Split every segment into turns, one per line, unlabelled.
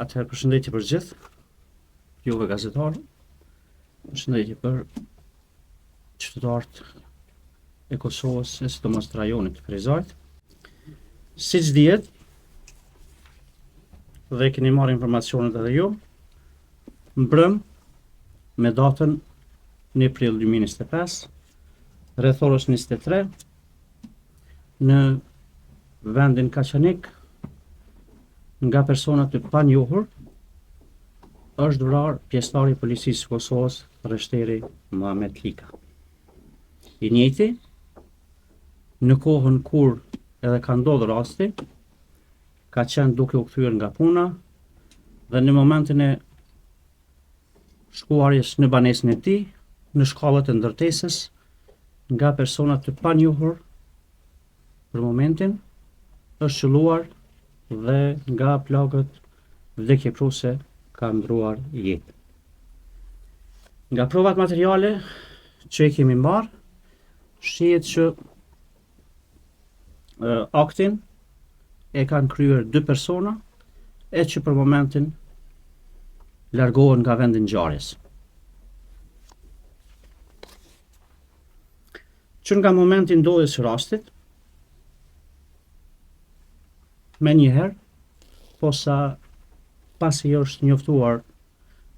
Atëherë përshëndetje për gjithë, juve gazetarë, përshëndetje për qytetarët e Kosovës, e sidomos të rajonit të Prizajt. Siç dihet, dhe keni marrë informacionet edhe ju, mbrëm me datën 1 prill 2025, rreth orës 23, në vendin Kaçanik, nga persona të panjohur, është vrarë pjesëtari i policisë së Kosovës, rreshteri Muhamet Lika. I njëjti, në kohën kur edhe ka ndodhur rasti, ka qenë duke u kthyer nga puna dhe në momentin e shkuarjes në banesën e tij, në shkallët e ndërtesës, nga persona të panjohur, për momentin është qelluar dhe nga plagët vdekjepruese ka mbruar jetë. Nga provat materiale që i kemi marrë, shihet që aktin e kanë kryer 2 persona e që për momentin largohen nga vendi i ngjarjes. Që nga momenti i ndodhjes së rastit, me njëherë, posa pasi është njoftuar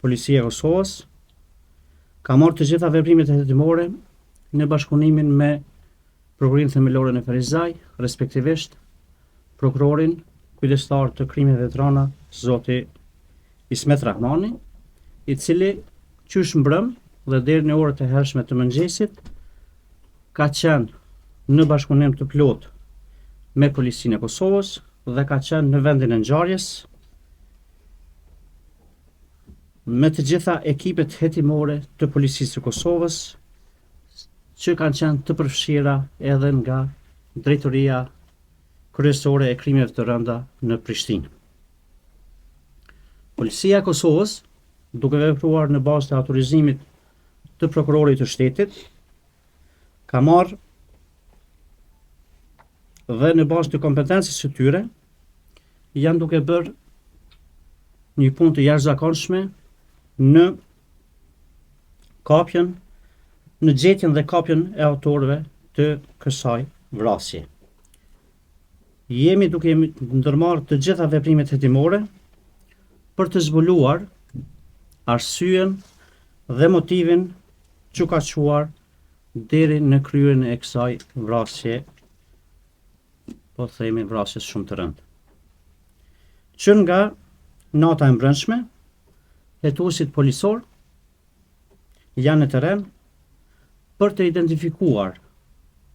Policia e Kosovës, ka marrë të gjitha veprimet hetimore në bashkëpunimin me Prokurorinë Themelore në Prizaj, respektivisht prokurorin kujdestar të krimeve të rëna, zoti Ismet Rahmani, i cili qysh mbrëm dhe deri në orët e hershme të mëngjesit ka qenë në bashkëpunim të plot me Policinë e Kosovës dhe ka qenë në vendin e ngjarjes me të gjitha ekipet hetimore të Policisë së Kosovës që kanë qenë të përfshira edhe nga Drejtoria Kryesore e Krimeve të Rënda në Prishtinë. Policia e Kosovës, duke vepruar në bazë të autorizimit të prokurorit të shtetit, ka marrë dhe në bazë të kompetencës së tyre, janë duke bërë një punë të jashtëzakonshme në kapjen, në gjetjen dhe kapjen e autorëve të kësaj vrasje. Jemi duke ndërmarrë të gjitha veprimet hetimore për të zbuluar arsyen dhe motivin që ka çuar deri në kryerjen e kësaj vrasje, po themi vrasjes shumë të rëndë. Që nga nata e mbrëmshme, hetuesit policor janë në terren për të identifikuar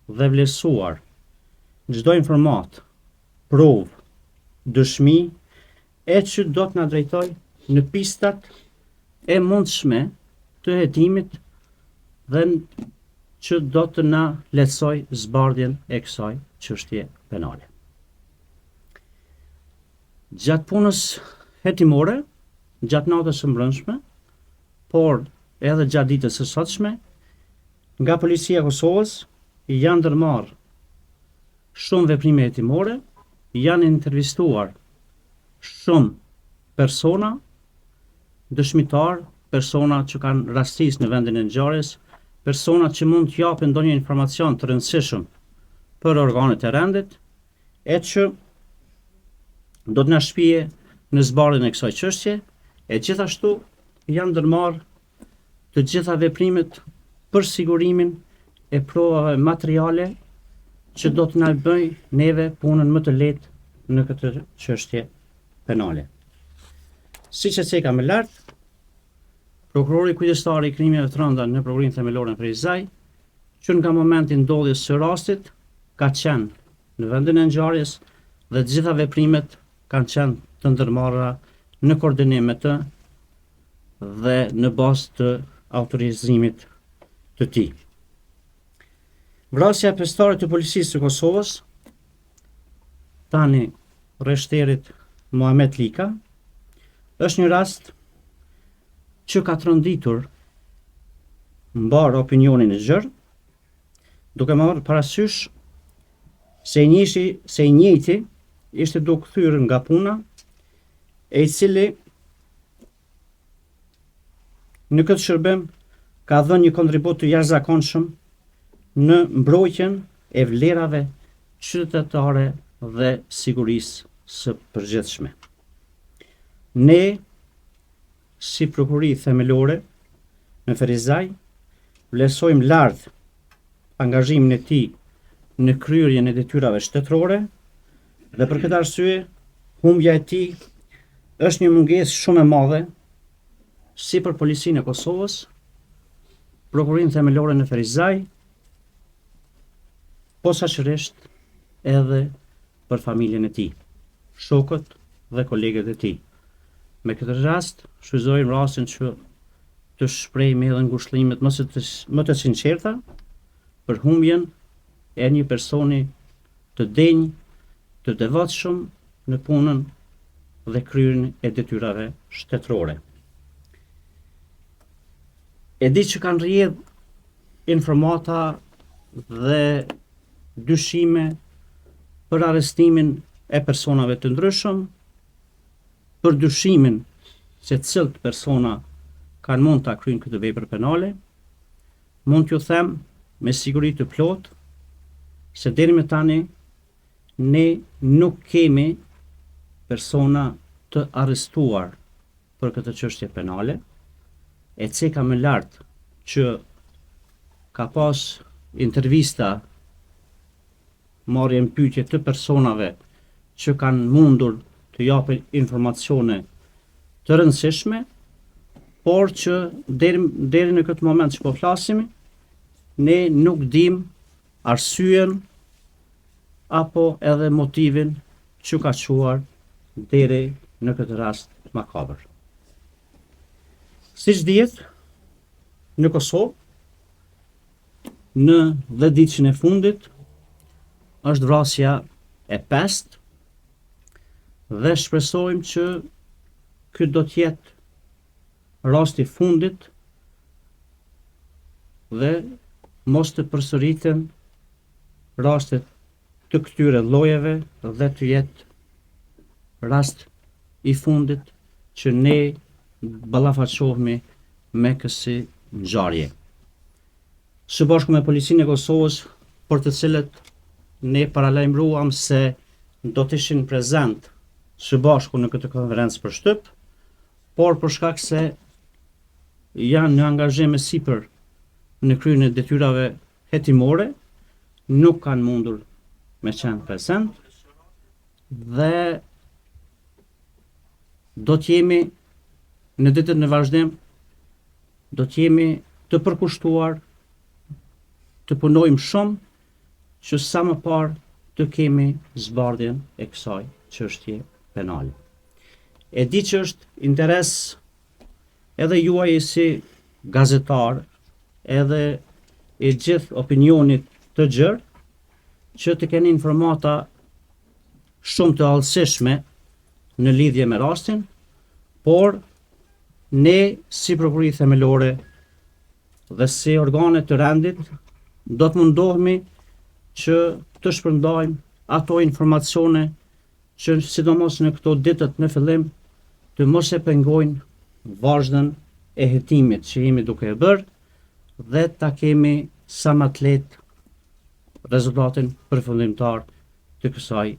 dhe vlerësuar çdo informat, provë, dëshmi e që do të na drejtoj në pistat e mundshme të hetimit dhe që do të na lehtësoj zbardhjen e kësaj çështje penale. Gjatë punës hetimore, gjatë natës së mbrëmshme, por edhe gjatë ditës së sotshme, nga Policia e Kosovës janë ndërmarrë shumë veprime hetimore, janë intervistuar shumë persona, dëshmitar, persona që kanë rastisë në vendin e ngjarjes, persona që mund të japin ndonjë informacion të rëndësishëm për organet e rendit, e që do të na shpije në zbardhjen e kësaj çështje, e gjithashtu janë ndërmarrë të gjitha veprimet për sigurimin e provave materiale që do të na bëj neve punën më të lehtë në këtë çështje penale. Siç e ceka më lart, prokurori kujdestari i krimeve të rënda në Prokurorinë Themelore në Prizaj, që nga momenti i ndodhjes së rastit ka qenë në vendin e ngjarjes dhe të gjitha veprimet kanë qenë të ndërmarra në koordinim me të dhe në bazë të autorizimit të tij. Vrasja e pjesëtarit të Policisë së Kosovës, tani rreshterit Muhamet Lika, është një rast që ka tronditur mbar opinionin e gjerë, duke marrë parasysh se i njëjti ishte duke kthyer nga puna e i cili në këtë shërbim ka dhënë një kontribut të jashtëzakonshëm në mbrojtjen e vlerave qytetare dhe sigurisë së përgjithshme. Ne, si Prokuri Themelore në Ferizaj, vlerësojmë lart angazhimin e tij në kryerjen e detyrave shtetërore dhe për këtë arsye humbja e tij është një mungesë shumë e madhe si për Policinë e Kosovës, Prokurinë Themelore në Ferizaj, posaçërisht edhe për familjen e tij, shokët dhe kolegët e tij. Me këtë rast, shfrytëzojmë rastin që të shprehim edhe ngushëllimet më të sinqerta për humbjen e një personi të denj, të devotshëm në punën dhe kryerjen e detyrave shtetërore. E di që kanë rrjedh informata dhe dyshime për arrestimin e personave të ndryshëm, për dyshimin se cilët persona kanë mund ta kryejnë këtë vepër penale. Mund t'ju them me siguri të plot se deri më tani ne nuk kemi persona të arrestuar për këtë çështje penale, e ceka më lart që ka pas intervista, marrjen pyetje të personave që kanë mundur të japin informacione të rëndësishme, por që deri në këtë moment që po flasim, ne nuk dim arsyen apo edhe motivin që ka çuar deri në këtë rast makabër. Siç dihet, në Kosovë, në 10 ditën e fundit, është vrasja e 5 dhe shpresojmë që ky do të jetë rasti i fundit dhe mos të përsëriten rastet të këtyre llojeve dhe të jetë rast i fundit që ne ballafaqohemi me kësi ngjarje. Së bashku me Policinë e Kosovës, për të cilët ne paralajmëruam se do të ishin prezent së bashku në këtë konferencë për shtyp, por për shkak se janë në angazhim sipër në kryerjen e detyrave hetimore, nuk kanë mundur me qenë prezent dhe do të jemi në ditët në vazhdim, do të jemi të përkushtuar të punojmë shumë që sa më parë të kemi zbardhjen e kësaj çështje penale. E di që është interes edhe juaj si gazetar, edhe e gjithë opinionit të gjerë, që të keni informata shumë të allësishme në lidhje me rastin, por ne si Prokuri Themelore dhe si organe të rendit do të mundohemi që të shpërndajmë ato informacione që sidomos në këto ditët në fillim të mos e pengojnë vazhdën e hetimit që jemi duke e bërë dhe ta kemi sa më të lehtë rezultatin përfundimtar të kësaj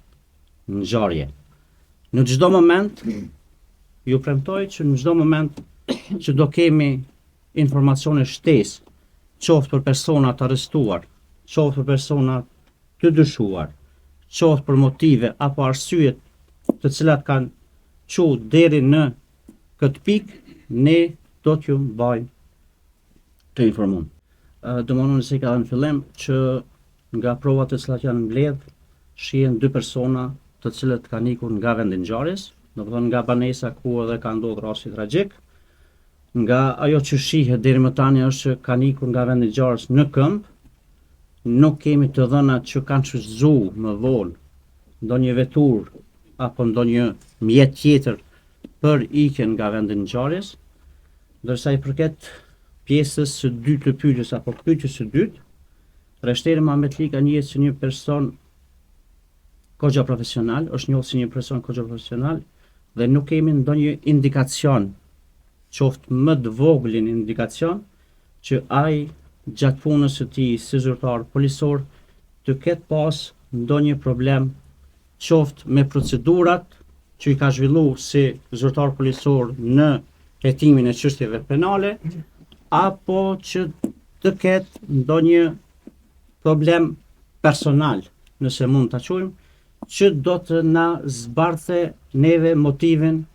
ngjarje. Në çdo moment ju premtoj që në çdo moment që do kemi informacione shtesë, qoftë për persona të arrestuar, qoftë për persona të dyshuar, qoftë për motive apo arsyet të cilat kanë çuar deri në këtë pikë, ne do t'ju mbajmë të informuar. Domthonë se ka në fillim që nga provat të cilat janë mbledh, shihen 2 persona të cilët kanë ikur nga vendi i ngjarjes, domethënë nga banesa ku edhe ka ndodhur rasti tragjik. Nga ajo që shihet deri më tani është që kanë ikur nga vendi i ngjarjes në këmbë. Nuk kemi të dhënat që kanë shfrytzuar më vonë ndonjë vetur apo ndonjë mjet tjetër për ikjen nga vendi i ngjarjes, ndërsa i përket pjesës së dytë të pyetjes apo pyetjes së dytë, Rreshteri Mametli ka njihet si një person kogja profesional, është njohur si një person kogja profesional, dhe nuk kemi ndonjë indikacion, qoftë më të voglin indikacion, që ai gjatë punës së tij si zyrtar policor të ketë pas ndonjë problem, qoftë me procedurat që i ka zhvillu si zyrtar policor në hetimin e çështjeve penale, apo që të ketë ndonjë problem personal, nëse mund ta quajmë, që do të na zbardhte neve motivin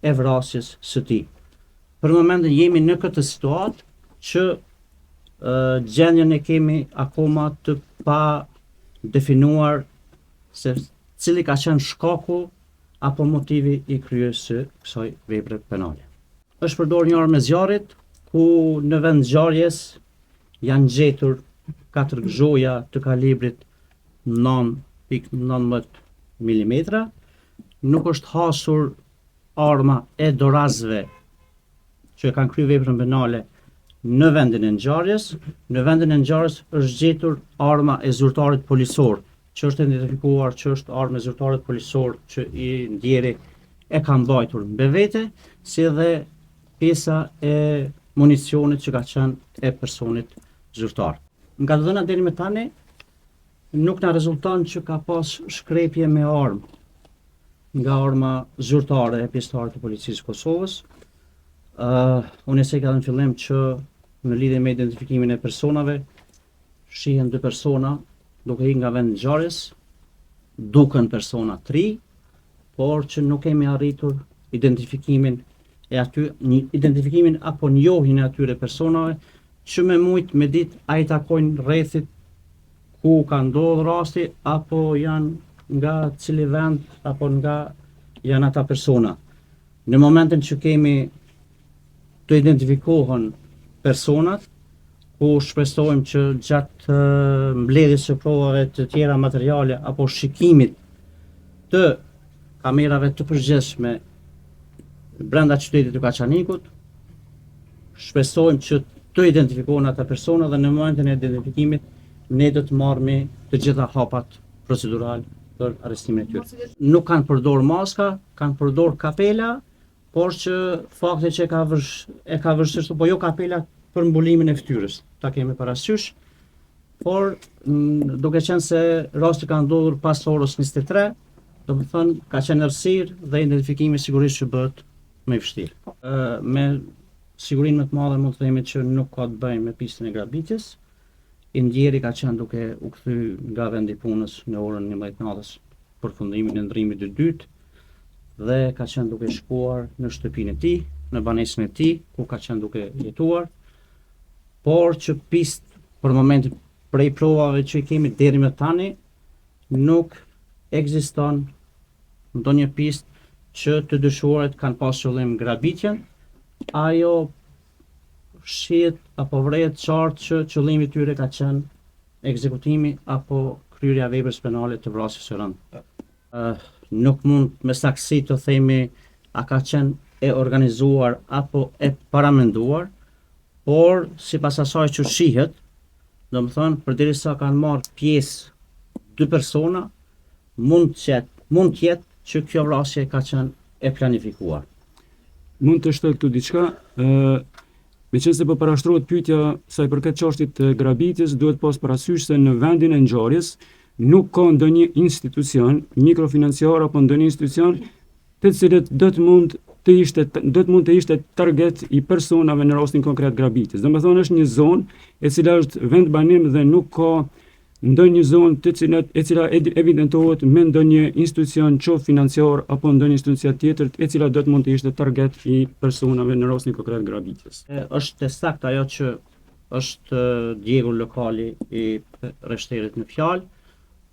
e vrasjes së tij. Për momentin jemi në këtë situatë që gjendjen e kemi akoma të pa definuar se cili ka qenë shkaku apo motivi i kryerjes së kësaj vepre penale. Është përdorur një armë zjarrit, ku në vend zjarjes janë gjetur 4 gëzhoja të kalibrit 9.19 mm. Nuk është hasur arma e dorazëve që kanë kryer veprën penale në vendin e ngjarjes. Në vendin e ngjarjes është gjetur arma e zyrtarit policor, që është identifikuar që është armë e zyrtarit policor që i ndjeri e ka mbajtur me vete, si dhe pjesa e municionit që ka qenë e personit zyrtar. Nga të dhënat deri më tani nuk na rezulton që ka pas shkrepje me armë nga arma zyrtare e pjesëtarit të policisë së Kosovës. Unë e ka në fillim që në lidhje me identifikimin e personave, shihen 2 persona duke i nga vend ngjarjes, duken persona 3, por që nuk kemi arritur identifikimin apo njohjen e atyre personave që me mujt me ditë a i takojnë rrethit ku ka ndodhur rasti, apo janë nga cili vend, apo nga janë ata persona. Në momentin që kemi të identifikohen personat, ku shpresojmë që gjatë mbledhjes së provave të tjera materiale apo shikimit të kamerave të përgjithshme brenda qytetit të Kaçanikut, shpresojmë që të identifikohen ata persona dhe në momentin e identifikimit ne do të marrëmi të gjitha hapat procedural për arrestimin e tyre. Nuk kanë përdorur maska, kanë përdorur kapela, por që fakti që e ka vështirësuar, po jo kapela për mbulimin e fytyrës, ta kemi parasysh, por duke qenë se rasti ka ndodhur pas orës 23, do të thënë ka qenë errësirë dhe identifikimi sigurisht që bëhet më i vështirë. Me sigurinë më të madhe mund të themi që nuk ka të bëjë me pistën e grabitjes. I ndjeri ka qenë duke u kthy nga vendi i punës në orën 11 natës për fundimin e ndërrimit të dytë dhe ka qenë duke shkuar në shtëpinë e tij, në banesën e tij, ku ka qenë duke jetuar, por që pistë për momentin prej provave që i kemi deri më tani nuk ekziston ndonjë pistë që të dyshuarit kanë pasur qëllim grabitjen. Ajo shihet apo vret qartë që qëllimi i tyre ka qenë ekzekutimi apo kryerja e veprës penale të vrasjes së rëndë. Nuk mund me saktësi të themi a ka qenë e organizuar apo e paramenduar, por sipas asaj që shihet, domethënë përderisa kanë marrë pjesë 2 persona, mund të jetë që kjo vrasje ka qenë e planifikuar.
Mund të shtoj këtu diçka, meqense po parashtrohet pyetja sa i përket çështjes të grabitjes, duhet pas parasysh se në vendin e ngjarjes nuk ka ndonjë institucion mikrofinanciar apo ndonjë institucion të cilët do të mund të ishte target i personave në rastin konkret grabitjes. Domethënë është një zonë e cila është vend banim dhe nuk ka ndonjë zonë e cila evidentohet me ndonjë institucion qoftë financiar apo ndonjë institucion tjetër e cila do të mund të ishte target i personave në rastin konkret grabitjes.
Është saktë ajo që është djegur lokali i rreshterit në fjalë,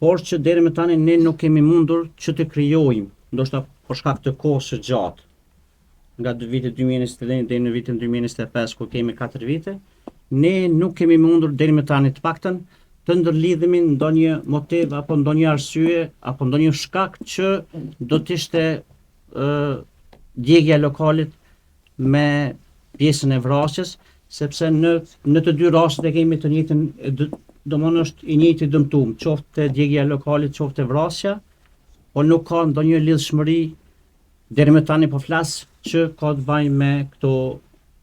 por që deri më tani ne nuk kemi mundur që të krijojmë, ndoshta për shkak të kohës së gjatë, nga vitet 2021 deri në vitin 2025 ku kemi 4 vite, ne nuk kemi mundur deri më tani të paktën të ndërlidhemi ndonjë motiv apo ndonjë arsye apo ndonjë shkak që do të ishte djegja e lokalit me pjesën e vrasjes, sepse në të dy rastet e kemi të njëjtën, domthonë është i njëjti dëmtum, qoftë djegja e lokalit, qoftë vrasja, por nuk ka ndonjë lidhshmëri Deri më tani po flas që ka të bëjë me këto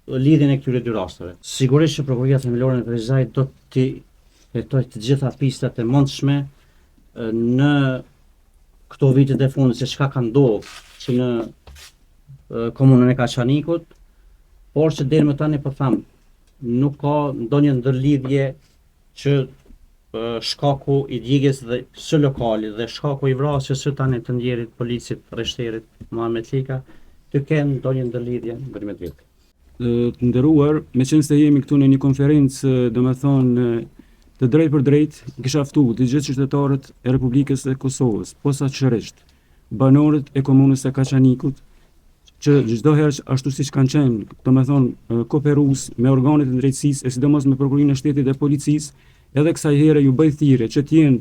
lidhjen e këtyre dy rasteve. Sigurisht që prokuroria themelore në Vezaj do të hetojë të gjitha pistat e mundshme në këto vitet e fundit se çka ka ndodhur që në komunën e Kaçanikut, por që deri më tani po them, nuk ka ndonjë ndërlidhje që shkaku i djegjes dhe së lokali dhe shkaku i vrasjes së tani të ndjerit policit rreshterit Muhamet Lika të kenë ndonjë ndërlidhje në vetë.
Të nderuar, meqense jemi këtu në një konferencë, domethënë të drejtë për drejtë, kisha ftuar të gjithë qytetarët e Republikës së Kosovës, posaçërisht banorët e komunës së Kaçanikut, që çdo herë ashtu siç kanë qenë, domethënë kooperues me organet e drejtësisë, e sidomos me prokurorinë e shtetit dhe policisë, edhe kësaj here ju bëj thirrje që të jenë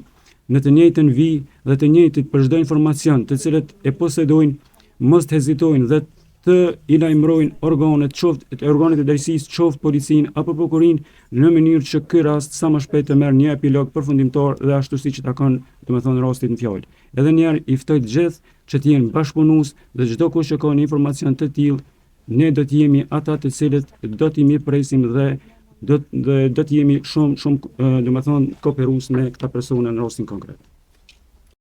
në të njëjtën vijë dhe të njëjtit për çdo informacion të cilët e posedojnë, mos të hezitojnë dhe të i lajmërojnë organet e drejtësisë, qoftë policinë apo prokurorinë, në mënyrë që ky rast sa më shpejt të merr një epilog përfundimtar dhe ashtu siç takon, domethënë rastit në fjalë. Edhe një herë i ftoj të gjithë që të jenë bashkëpunues dhe çdo kush që ka një informacion të tillë, ne do të jemi ata të cilët do t'i mirëpresim dhe do të jemi shumë domethënë kooperues me këta persona në rastin konkret.